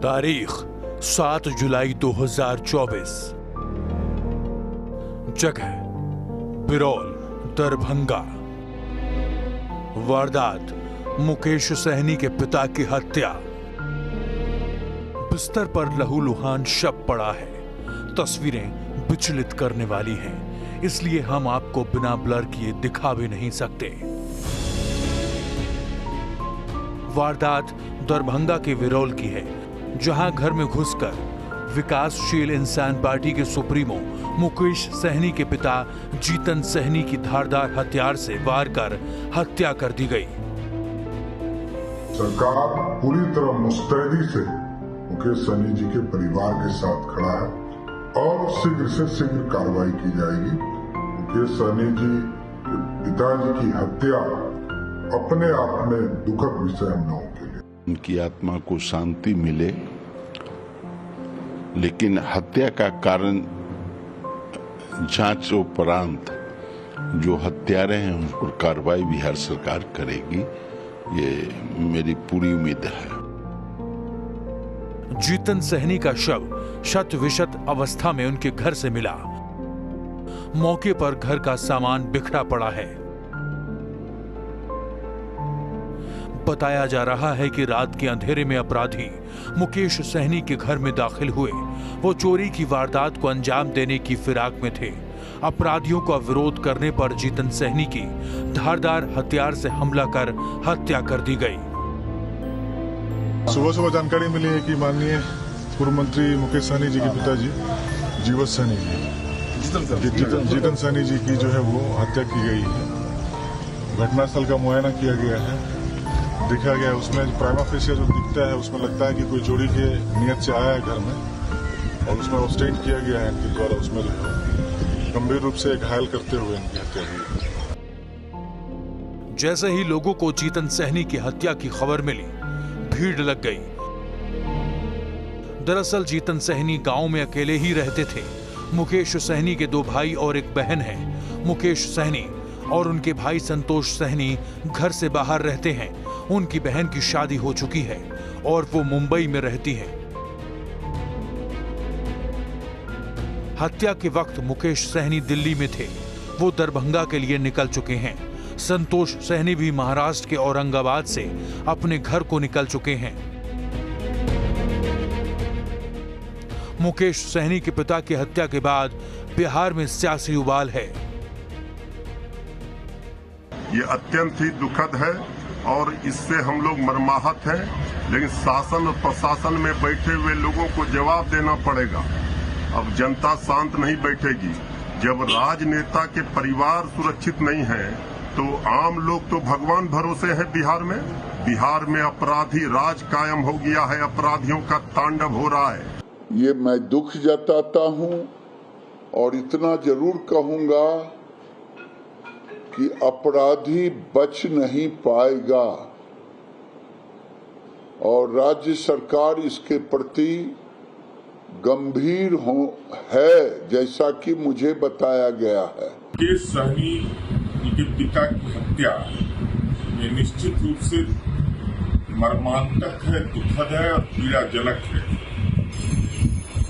तारीख 7 जुलाई 2024। जगह बिरौल, दरभंगा। वारदात मुकेश सहनी के पिता की हत्या। बिस्तर पर लहूलुहान शव पड़ा है। तस्वीरें विचलित करने वाली हैं, इसलिए हम आपको बिना ब्लर किए दिखा भी नहीं सकते। वारदात दरभंगा के विरौल की है, जहां घर में घुसकर विकासशील इंसान पार्टी के सुप्रीमो मुकेश सहनी के पिता जीतन सहनी की धारदार हथियार से वार कर हत्या कर दी गई। सरकार पूरी तरह मुस्तैदी से मुकेश सहनी जी के परिवार के साथ खड़ा है और शीघ्र से शीघ्र कार्रवाई की जाएगी। मुकेश सहनी जी के पिताजी की हत्या अपने आप में दुखद विषय हम लोगों के लिए। उनकी आत्मा को शांति मिले, लेकिन हत्या का कारण जांच उपरांत जो हत्यारे हैं उन पर कार्रवाई बिहार सरकार करेगी, ये मेरी पूरी उम्मीद है। जीतन सहनी का शव शत विशत अवस्था में उनके घर से मिला। मौके पर घर का सामान बिखरा पड़ा है। बताया जा रहा है कि रात के अंधेरे में अपराधी मुकेश सहनी के घर में दाखिल हुए। वो चोरी की वारदात को अंजाम देने की फिराक में थे। अपराधियों का विरोध करने पर जीतन सहनी की धारदार हथियार से हमला कर हत्या कर दी गई। सुबह जानकारी मिली है कि माननीय पूर्व मंत्री मुकेश सहनी जी के पिताजी जीवन सहनी जी जीतन सहनी जी की जो है वो हत्या की गई है। घटनास्थल का मुआयना किया गया है, देखा गया उसमें प्राइमा फेसिया जो दिखता है उसमें लगता है कि कोई चोरी के नियत से आया है घर में, और उसमें स्टेट किया गया है इनके द्वारा। उसमें गंभीर रूप से घायल करते हुए इनकी हत्या हुई। जैसे ही लोगों को जीतन सहनी की हत्या की खबर मिली, भीड़ लग गई। दरअसल जीतन सहनी गांव में अकेले ही रहते थे। मुकेश सहनी के 2 भाई और 1 बहन है। मुकेश सहनी और उनके भाई संतोष सहनी घर से बाहर रहते हैं। उनकी बहन की शादी हो चुकी है और वो मुंबई में रहती है। हत्या के वक्त मुकेश सहनी दिल्ली में थे। वो दरभंगा के लिए निकल चुके हैं। संतोष सहनी भी महाराष्ट्र के औरंगाबाद से अपने घर को निकल चुके हैं। मुकेश सहनी के पिता की हत्या के बाद बिहार में सियासी उबाल है। ये अत्यंत ही दुखद है और इससे हम लोग मर्माहत हैं, लेकिन शासन और प्रशासन में बैठे हुए लोगों को जवाब देना पड़ेगा। अब जनता शांत नहीं बैठेगी। जब राजनेता के परिवार सुरक्षित नहीं है तो आम लोग तो भगवान भरोसे हैं। बिहार में अपराधी राज कायम हो गया है, अपराधियों का तांडव हो रहा है। ये मैं दुख जताता हूं और इतना जरूर कहूंगा कि अपराधी बच नहीं पाएगा और राज्य सरकार इसके प्रति गंभीर है, जैसा कि मुझे बताया गया है। मुकेश सहनी के पिता की हत्या ये निश्चित रूप से मर्मांतक है, दुखद है और पीड़ाजनक है।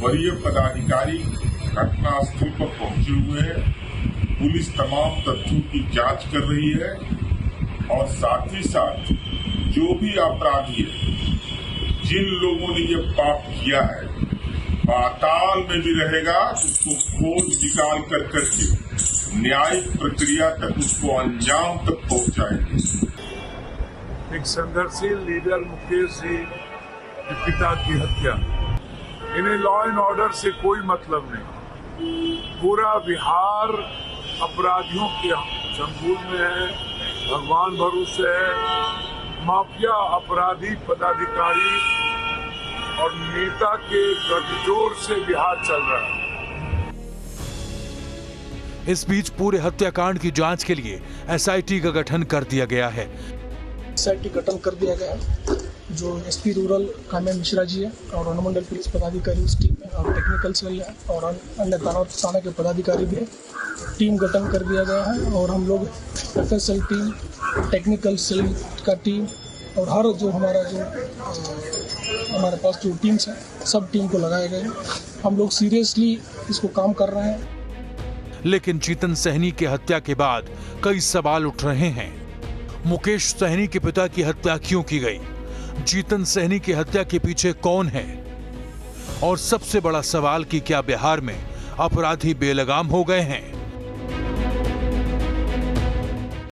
वरीय पदाधिकारी घटनास्थल पर पहुंचे हुए हैं। पुलिस तमाम तथ्यों की जांच कर रही है और साथ ही साथ जो भी अपराधी है, जिन लोगों ने ये पाप किया है, पाताल में भी रहेगा, उसको खोज निकाल कर करके न्यायिक प्रक्रिया तक उसको अंजाम तक पहुंचाएंगे। एक संघर्षशील लीडर मुकेश जी के पिता की हत्या, इन्हें लॉ एंड ऑर्डर से कोई मतलब नहीं। पूरा बिहार अपराधियों के चंगुल में है, भगवान भरोसे है। माफिया अपराधी पदाधिकारी और नेता के गठजोड़ से बिहार चल रहा है। इस बीच पूरे हत्याकांड की जांच के लिए एसआईटी का गठन कर दिया गया है। एसआईटी गठन कर दिया गया है, जो एसपी रूरल काम्या मिश्रा जी है और अनुमंडल पुलिस पदाधिकारी उस टीम में, और टेक्निकल सेल है और अन्य थाना के पदाधिकारी भी है। टीम गठन कर दिया गया है और हम लोग एफएसएल टीम, टेक्निकल सेल का टीम और हर जो हमारा जो हमारे पास जो टीम्स हैं सब टीम को लगाए गए हैं। हम लोग सीरियसली इसको काम कर रहे हैं। लेकिन जीतन सहनी की हत्या के बाद कई सवाल उठ रहे हैं। मुकेश सहनी के पिता की हत्या क्यों की गई? जीतन सहनी की हत्या के पीछे कौन है? और सबसे बड़ा सवाल कि क्या बिहार में अपराधी बेलगाम हो गए हैं?